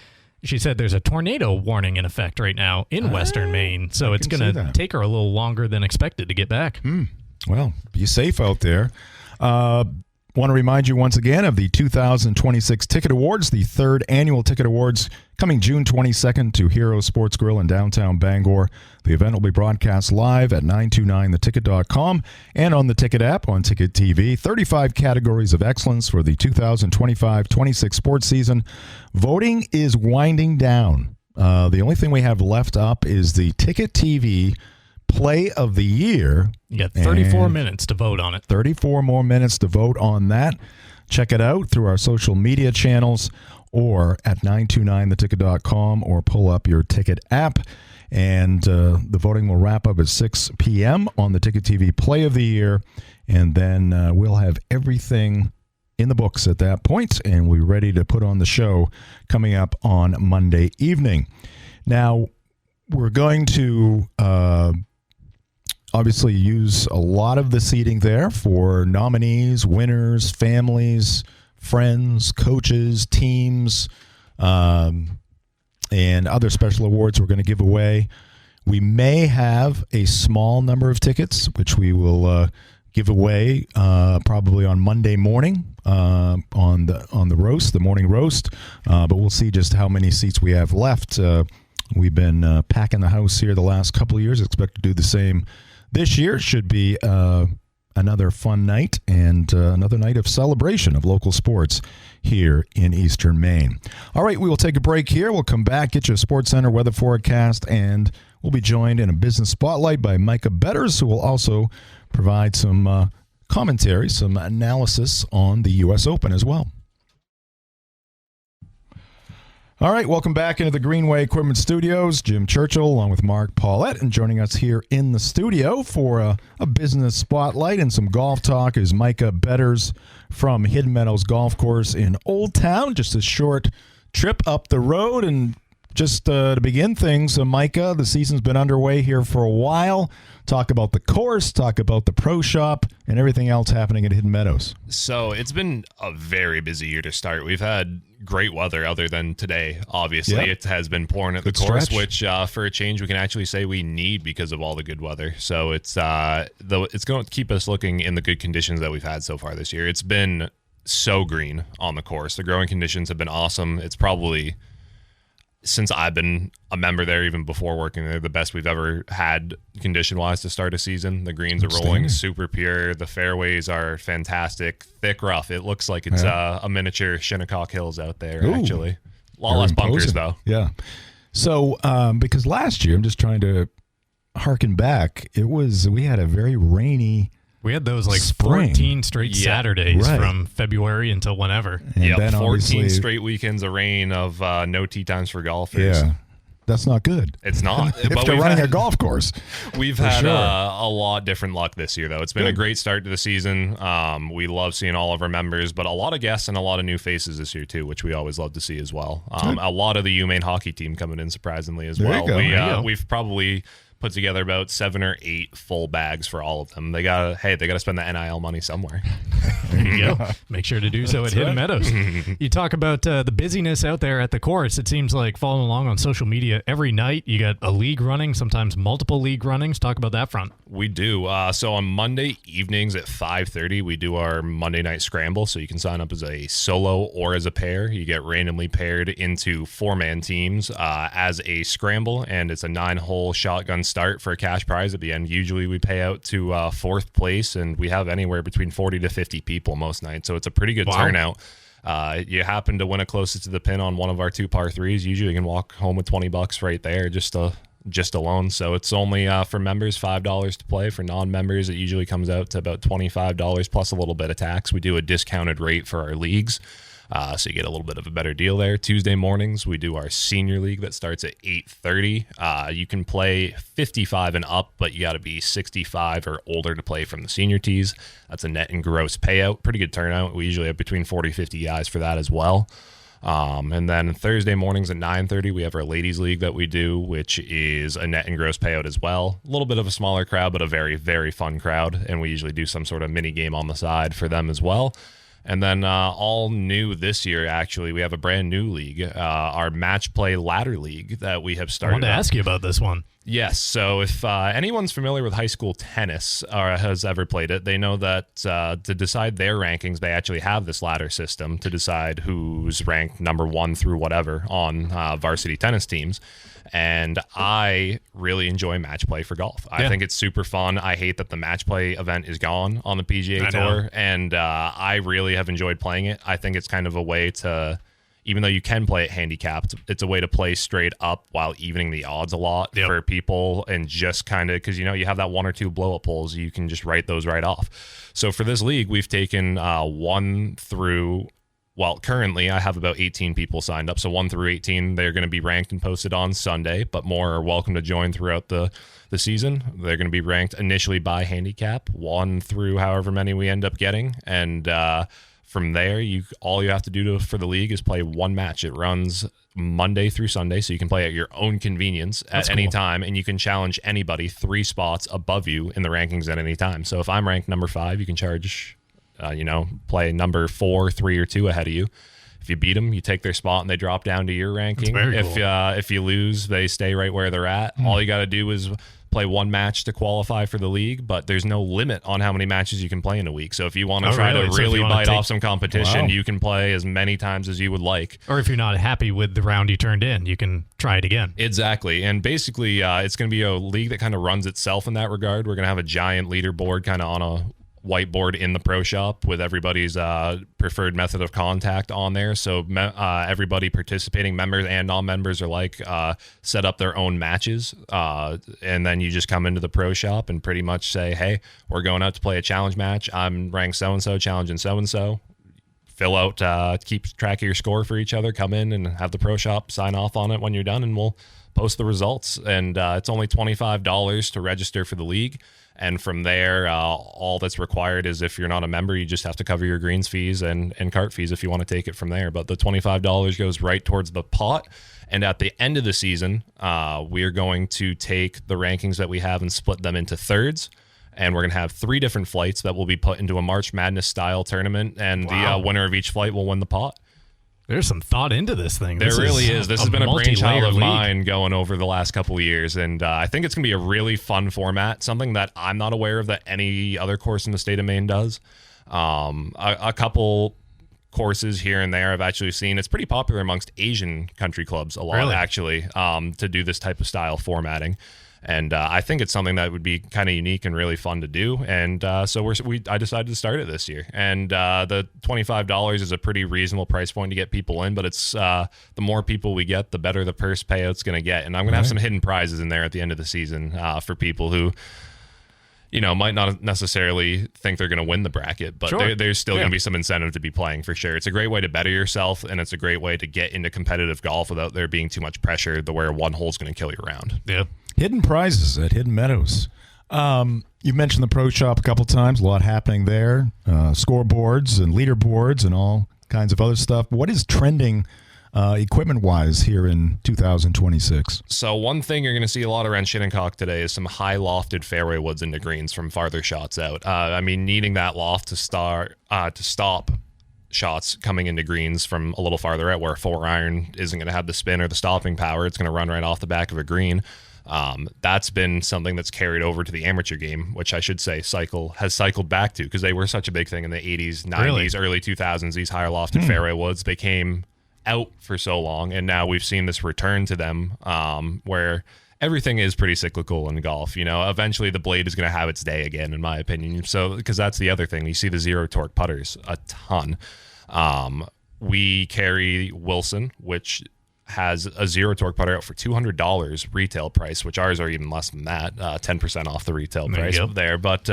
She said there's a tornado warning in effect right now in Western Maine. So it's going to take her a little longer than expected to get back. Well, be safe out there. Want to remind you once again of the 2026 Ticket Awards, the third annual Ticket Awards, coming June 22nd to Hero Sports Grill in downtown Bangor. The event will be broadcast live at 929theticket.com and on the Ticket app on Ticket TV. 35 categories of excellence for the 2025-26 sports season. Voting is winding down. The only thing we have left up is the Ticket TV Play of the Year. You got 34 minutes to vote on it. 34 more minutes to vote on that. Check it out through our social media channels or at 929theticket.com or pull up your Ticket app. And the voting will wrap up at 6 p.m. on the Ticket TV Play of the Year. And then we'll have everything in the books at that point, and we're ready to put on the show coming up on Monday evening. Now, we're going to obviously use a lot of the seating there for nominees, winners, families, friends, coaches, teams, and other special awards we're going to give away. We may have a small number of tickets, which we will give away probably on Monday morning on the roast, the morning roast. But we'll see just how many seats we have left. We've been packing the house here the last couple of years. Expect to do the same this year. Should be another fun night and another night of celebration of local sports here in Eastern Maine. All right, we will take a break here. We'll come back, get you a Sports Center weather forecast, and we'll be joined in a business spotlight by Micah Betters, who will also provide some commentary, some analysis on the U.S. Open as well. All right, welcome back into the Greenway Equipment Studios. Jim Churchill along with Mark Paulette, and joining us here in the studio for a business spotlight and some golf talk is Micah Betters from Hidden Meadows Golf Course in Old Town. Just a short trip up the road. And just to begin things, Micah, the season's been underway here for a while. Talk about the course, talk about the pro shop, and everything else happening at Hidden Meadows. So it's been a very busy year to start. We've had great weather other than today, obviously. Yep. It has been pouring at the course, stretch. Which for a change we can actually say we need because of all the good weather. So it's going to keep us looking in the good conditions that we've had so far this year. It's been so green on the course. The growing conditions have been awesome. It's probably, since I've been a member there, even before working there, the best we've ever had condition-wise to start a season. The greens are rolling super pure. The fairways are fantastic. Thick rough. It looks like it's a miniature Shinnecock Hills out there, actually. A lot less bunkers, though. Yeah. So, because last year, I'm just trying to harken back, we had a very rainy We had those like spring. 14 straight Saturdays from February until whenever. And then 14 straight weekends of rain of no tee times for golfers. Yeah. that's not good. It's not. If they're running a golf course. We've had a lot different luck this year, though. It's been a great start to the season. We love seeing all of our members, but a lot of guests and a lot of new faces this year, too, which we always love to see as well. A lot of the UMaine hockey team coming in, surprisingly, as well. We've probably put together about 7 or 8 full bags for all of them. They got to spend the NIL money somewhere. There you go. Make sure to do so at Hidden Meadows. You talk about the busyness out there at the course. It seems like following along on social media every night, you got a league running, sometimes multiple league runnings. Talk about that front. We do. So on Monday evenings at 5:30, we do our Monday night scramble. So you can sign up as a solo or as a pair. You get randomly paired into 4-man teams as a scramble, and it's a 9-hole shotgun start for a cash prize at the end. Usually we pay out to 4th place, and we have anywhere between 40 to 50 people most nights, so it's a pretty good turnout. You happen to win it closest to the pin on one of our 2 par 3s, usually you can walk home with $20 right there just alone. So it's only for members $5 to play. For non-members it usually comes out to about $25 plus a little bit of tax. We do a discounted rate for our leagues, so you get a little bit of a better deal there. Tuesday mornings, we do our senior league that starts at 8:30. You can play 55 and up, but you got to be 65 or older to play from the senior tees. That's a net and gross payout. Pretty good turnout. We usually have between 40 50 guys for that as well. And then Thursday mornings at 9:30, we have our ladies league that we do, which is a net and gross payout as well. A little bit of a smaller crowd, but a very, very fun crowd. And we usually do some sort of mini game on the side for them as well. And then all new this year, actually, we have a brand new league, our Match Play Ladder League that we have started. I wanted to ask you about this one. Yes. So if anyone's familiar with high school tennis or has ever played it, they know that to decide their rankings, they actually have this ladder system to decide who's ranked number 1 through whatever on varsity tennis teams. And I really enjoy match play for golf. I think it's super fun. I hate that the match play event is gone on the PGA Tour, and I really have enjoyed playing it. I think it's kind of a way to, even though you can play it handicapped, it's a way to play straight up while evening the odds a lot for people, and just kind of, because you have that 1 or 2 blow up holes, you can just write those right off. So for this league, we've taken 1 through, well, currently I have about 18 people signed up. So 1 through 18, they're going to be ranked and posted on Sunday, but more are welcome to join throughout the season. They're going to be ranked initially by handicap, 1 through however many we end up getting. And from there, all you have to do for the league is play 1 match. It runs Monday through Sunday, so you can play at your own convenience at any time, and you can challenge anybody 3 spots above you in the rankings at any time. So if I'm ranked number 5, you can charge play number 4, 3, or 2 ahead of you. If you beat them, you take their spot and they drop down to your ranking. If you lose, they stay right where they're at. All you got to do is play 1 match to qualify for the league, but there's no limit on how many matches you can play in a week. So if you want to try to really bite off some competition, you can play as many times as you would like. Or if you're not happy with the round you turned in, you can try it again. Exactly. And basically, it's going to be a league that kind of runs itself in that regard. We're going to have a giant leaderboard kind of on a whiteboard in the pro shop with everybody's preferred method of contact on there. So everybody participating, members and non-members alike, set up their own matches. And then you just come into the pro shop and pretty much say, hey, we're going out to play a challenge match. I'm ranked so-and-so, challenging so-and-so. Fill out, keep track of your score for each other. Come in and have the pro shop sign off on it when you're done, and we'll post the results. And it's only $25 to register for the league. And from there, all that's required is if you're not a member, you just have to cover your greens fees and cart fees if you want to take it from there. But the $25 goes right towards the pot. And at the end of the season, we are going to take the rankings that we have and split them into thirds. And we're going to have 3 different flights that will be put into a March Madness style tournament. And the winner of each flight will win the pot. There's some thought into this thing. There really is. This has been a brainchild of mine going over the last couple of years, and I think it's going to be a really fun format, something that I'm not aware of that any other course in the state of Maine does. A couple courses here and there I've actually seen. It's pretty popular amongst Asian country clubs a lot, actually, to do this type of style formatting. And I think it's something that would be kind of unique and really fun to do. And so I decided to start it this year. And the $25 is a pretty reasonable price point to get people in. But it's the more people we get, the better the purse payout's going to get. And I'm going to have some hidden prizes in there at the end of the season for people who, might not necessarily think they're going to win the bracket, but there's still going to be some incentive to be playing for sure. It's a great way to better yourself, and it's a great way to get into competitive golf without there being too much pressure to where one hole's going to kill you around. Yeah. Hidden prizes at Hidden Meadows. You mentioned the pro shop a couple times. A lot happening there. Scoreboards and leaderboards and all kinds of other stuff. What is trending equipment-wise here in 2026? So one thing you're going to see a lot around Shinnecock today is some high-lofted fairway woods into greens from farther shots out. Needing that loft to stop shots coming into greens from a little farther out where a 4-iron isn't going to have the spin or the stopping power. It's going to run right off the back of a green. That's been something that's carried over to the amateur game, which I should say has cycled back to, because they were such a big thing in the 80s, 90s, early 2000s, these higher lofted fairway woods. They came out for so long, and now we've seen this return to them, where everything is pretty cyclical in golf. Eventually the blade is going to have its day again, in my opinion. So, because that's the other thing. You see the zero torque putters a ton. We carry Wilson, which has a zero torque putter out for $200 retail price, which ours are even less than that, 10% off the retail price there. But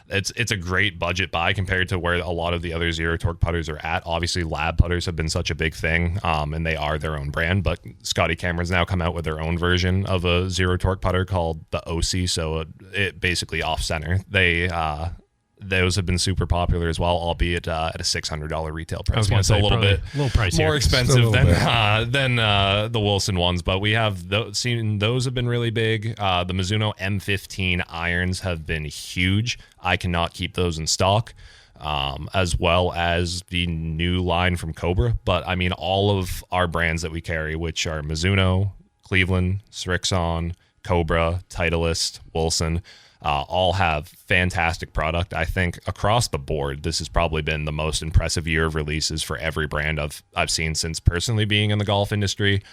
it's a great budget buy compared to where a lot of the other zero torque putters are at. Obviously, lab putters have been such a big thing, and they are their own brand. But Scotty Cameron's now come out with their own version of a zero torque putter called the OC. So it basically off center. Those have been super popular as well, albeit at a $600 retail price. It's a little pricier. more expensive than the Wilson ones, but we have seen those have been really big. The Mizuno M15 irons have been huge. I cannot keep those in stock, as well as the new line from Cobra. But all of our brands that we carry, which are Mizuno, Cleveland, Srixon, Cobra, Titleist, Wilson, all have fantastic product. I think across the board, this has probably been the most impressive year of releases for every brand I've seen since personally being in the golf industry.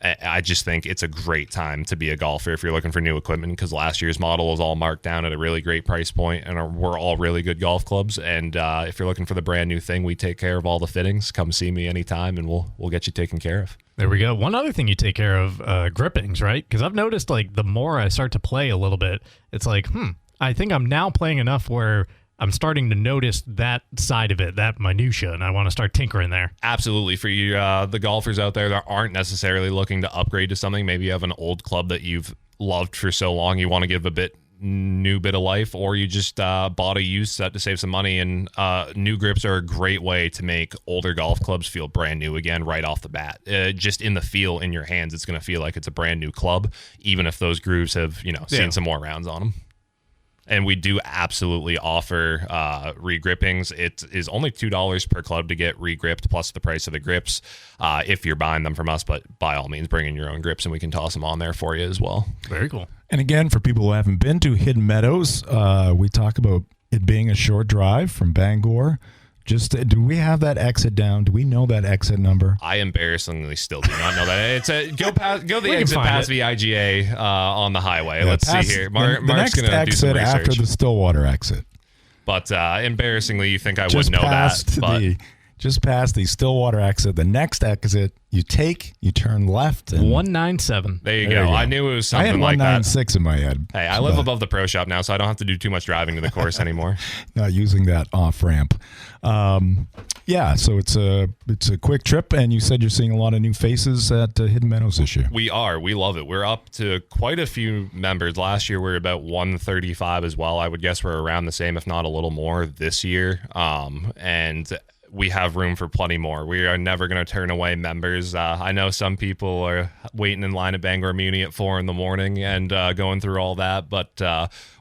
I just think it's a great time to be a golfer if you're looking for new equipment, because last year's model was all marked down at a really great price point, and we're all really good golf clubs. And if you're looking for the brand new thing, we take care of all the fittings. Come see me anytime, and we'll get you taken care of. There we go. One other thing you take care of, grippings, right? Because I've noticed the more I start to play a little bit, it's I think I'm now playing enough where I'm starting to notice that side of it, that minutia, and I want to start tinkering there. Absolutely. For you, the golfers out there that aren't necessarily looking to upgrade to something, maybe you have an old club that you've loved for so long, you want to give a new bit of life, or you just bought a used set to save some money, and new grips are a great way to make older golf clubs feel brand new again right off the bat. Just in the feel in your hands, it's going to feel like it's a brand new club, even if those grooves have seen some more rounds on them. And we do absolutely offer regrippings. It is only $2 per club to get regripped, plus the price of the grips if you're buying them from us. But by all means, bring in your own grips, and we can toss them on there for you as well. Very cool. And again, for people who haven't been to Hidden Meadows, we talk about it being a short drive from Bangor. Do we have that exit down? Do we know that exit number? I embarrassingly still do not know that. It's go the exit past VIGA on the highway. Let's see here. Mark's going to do some research. After the Stillwater exit. But embarrassingly, you think I would know that. But just past the Stillwater exit, the next exit you turn left. And 197. There you go. I knew it was something like that. I had 196 in my head. Hey, I live above the pro shop now, so I don't have to do too much driving to the course anymore. Not using that off ramp. So it's a quick trip, and you said you're seeing a lot of new faces at Hidden Meadows this year. We are. We love it. We're up to quite a few members. Last year we were about 135 as well. I would guess we're around the same, if not a little more this year. And we have room for plenty more. We are never going to turn away members. I know some people are waiting in line at Bangor Muni at 4 a.m. and going through all that, but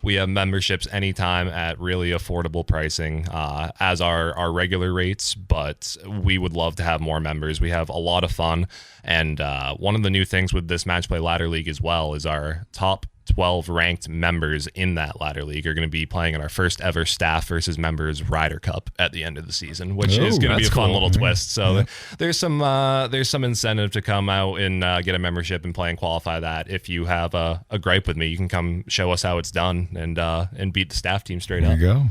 we have memberships anytime at really affordable pricing as our regular rates, but we would love to have more members. We have a lot of fun, and one of the new things with this Match Play Ladder League as well is our top 12 ranked members in that ladder league are going to be playing in our first ever staff versus members Ryder Cup at the end of the season, which is going to be a fun little twist. So there's some incentive to come out and get a membership and play and qualify that. If you have a gripe with me, you can come show us how it's done and beat the staff team straight up. There you go.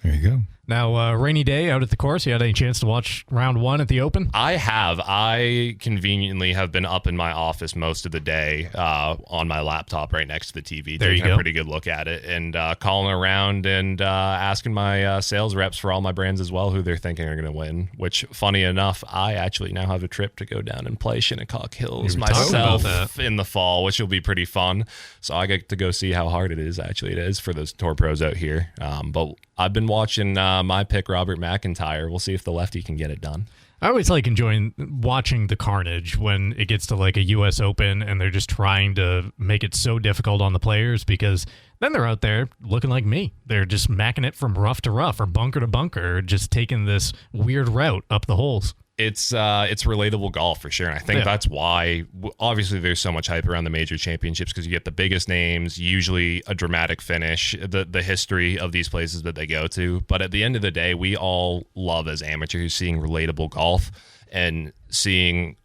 There you go. Now, rainy day out at the course. You had any chance to watch round one at the Open? I have. I conveniently have been up in my office most of the day on my laptop right next to the TV, there taking you a go. pretty good look at it and calling around and asking my sales reps for all my brands as well who they're thinking are going to win, which, funny enough, I actually now have a trip to go down and play Shinnecock Hills myself in the fall, which will be pretty fun. So I get to go see how hard it is for those tour pros out here. But I've been watching my pick, Robert McIntyre. We'll see if the lefty can get it done. I always like enjoying watching the carnage when it gets to like a U.S. Open and they're just trying to make it so difficult on the players, because then they're out there looking like me. They're just macking it from rough to rough or bunker to bunker, or just taking this weird route up the holes. It's relatable golf for sure, and I think that's why obviously there's so much hype around the major championships, because you get the biggest names, usually a dramatic finish, the history of these places that they go to. But at the end of the day, we all love as amateurs seeing relatable golf and seeing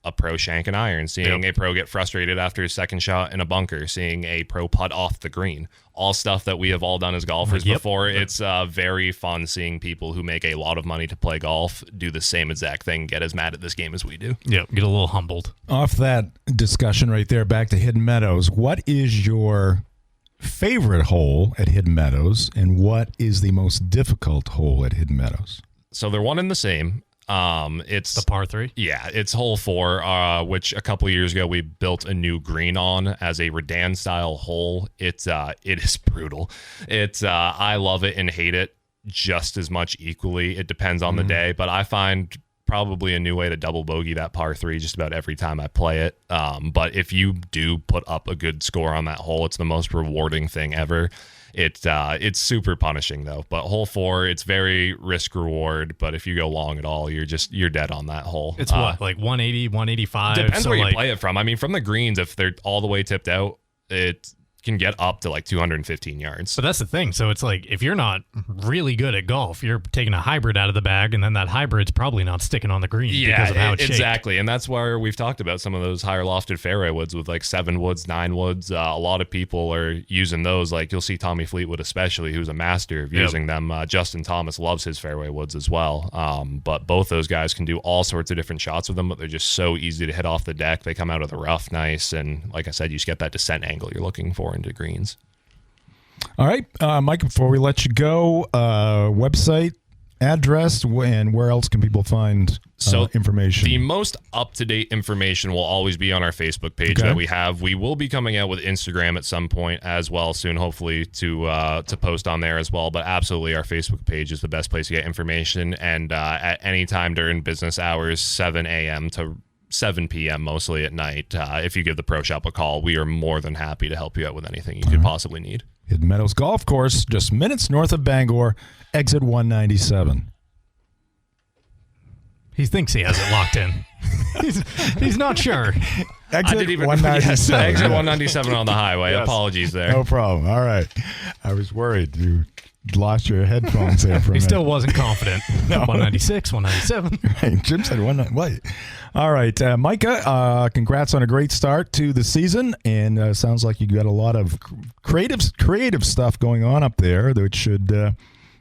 a pro shank an iron, seeing a pro get frustrated after his second shot in a bunker, seeing a pro putt off the green. All stuff that we have all done as golfers before. It's very fun seeing people who make a lot of money to play golf do the same exact thing, get as mad at this game as we do. Yeah, get a little humbled. Off that discussion right there, back to Hidden Meadows. What is your favorite hole at Hidden Meadows, and what is the most difficult hole at Hidden Meadows? So they're one and the same. It's the par 3. Yeah, it's hole 4, which a couple of years ago we built a new green on as a Redan style hole. It is brutal. I love it and hate it just as much equally. It depends on the day, but I find probably a new way to double bogey that par 3 just about every time I play it. But if you do put up a good score on that hole, it's the most rewarding thing ever. It's super punishing though. But hole 4, it's very risk reward. But if you go long at all, you're dead on that hole. It's what, like 180, 185? Depends where you play it from. I mean, from the greens, if they're all the way tipped out, it can get up to like 215 yards. But that's the thing. So it's like, if you're not really good at golf, you're taking a hybrid out of the bag, and then that hybrid's probably not sticking on the green because of how it's exactly. And that's where we've talked about some of those higher lofted fairway woods with like 7 woods, 9 woods. A lot of people are using those. Like you'll see Tommy Fleetwood, especially, who's a master of using them. Justin Thomas loves his fairway woods as well. But both those guys can do all sorts of different shots with them, but they're just so easy to hit off the deck. They come out of the rough nice. And like I said, you just get that descent angle you're looking for into greens. All right, Mike, before we let you go, website, address, and where else can people find information? The most up-to-date information will always be on our Facebook page that we have. We will be coming out with Instagram at some point as well soon, hopefully, to post on there as well. But absolutely, our Facebook page is the best place to get information. And at any time during business hours, 7 a.m. to 7 p.m. mostly at night, if you give the Pro Shop a call, we are more than happy to help you out with anything you could possibly need. Hidden Meadows Golf Course, just minutes north of Bangor, exit 197. He thinks he has it locked in. He's not sure. Exit 197. Exit 197 on the highway. Yes. Apologies there. No problem. All right. I was worried. You lost your headphones there for a minute. He still wasn't confident. No. 196, 197. Right. Jim said 197. Wait. All right. Micah, congrats on a great start to the season. And sounds like you got a lot of creative stuff going on up there that should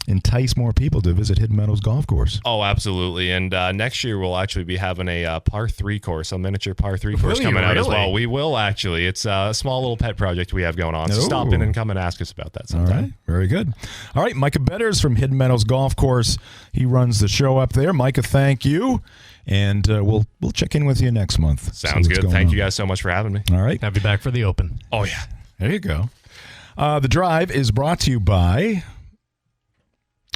entice more people to visit Hidden Meadows Golf Course. Oh, absolutely. And next year we'll actually be having a par 3 course, a miniature par 3 course coming out as well. We will actually. It's a small little pet project we have going on. So stop in and come and ask us about that sometime. All right. Very good. All right. Micah Betters from Hidden Meadows Golf Course. He runs the show up there. Micah, thank you. And we'll check in with you next month. Sounds good. Thank you guys so much for having me. All right. Have you back for the Open. Oh, yeah. There you go. The Drive is brought to you by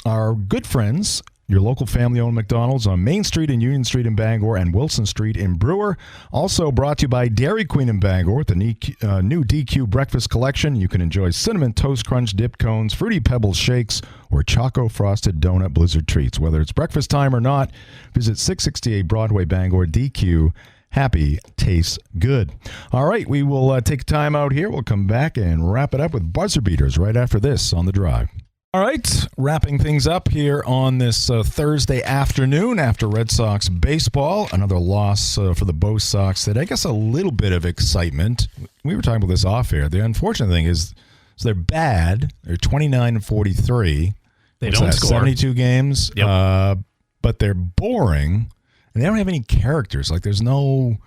our good friends, your local family-owned McDonald's on Main Street and Union Street in Bangor and Wilson Street in Brewer. Also brought to you by Dairy Queen in Bangor with the new DQ Breakfast Collection. You can enjoy Cinnamon Toast Crunch dip cones, Fruity Pebbles shakes, or Choco Frosted Donut Blizzard treats. Whether it's breakfast time or not, visit 668 Broadway, Bangor. DQ. Happy tastes good. All right, we will take time out here. We'll come back and wrap it up with buzzer beaters right after this on The Drive. All right, wrapping things up here on this Thursday afternoon after Red Sox baseball. Another loss for the Bo Sox today. I guess a little bit of excitement. We were talking about this off air. The unfortunate thing is they're bad. They're 29-43. They don't score. 72 games, Yep. but they're boring, and they don't have any characters. Like there's no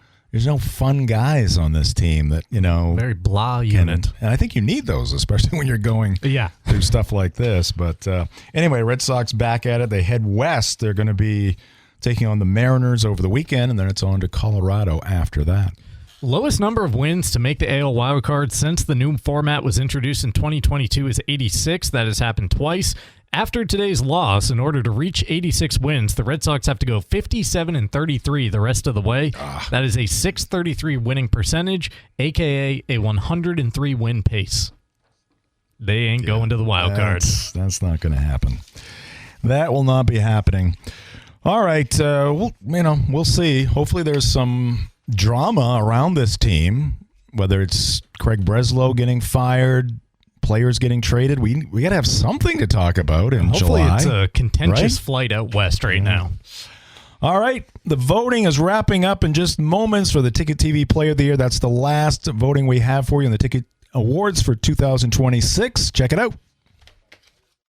fun guys on this team that Very blah unit. And I think you need those, especially when you're going through stuff like this. But anyway, Red Sox back at it. They head west. They're going to be taking on the Mariners over the weekend, and then it's on to Colorado after that. Lowest number of wins to make the AL wildcard since the new format was introduced in 2022 is 86. That has happened twice. After today's loss, in order to reach 86 wins, the Red Sox have to go 57-33 the rest of the way. That is a .633 winning percentage, a.k.a. a 103 win pace. They ain't going to the wild card. That's not going to happen. That will not be happening. All right, we'll see. Hopefully there's some drama around this team, whether it's Craig Breslow getting fired, players getting traded. We got to have something to talk about in Hopefully July. It's a contentious flight out west right now. All right, the voting is wrapping up in just moments for the Ticket TV Player of the Year. That's the last voting we have for you in the Ticket Awards for 2026. Check it out.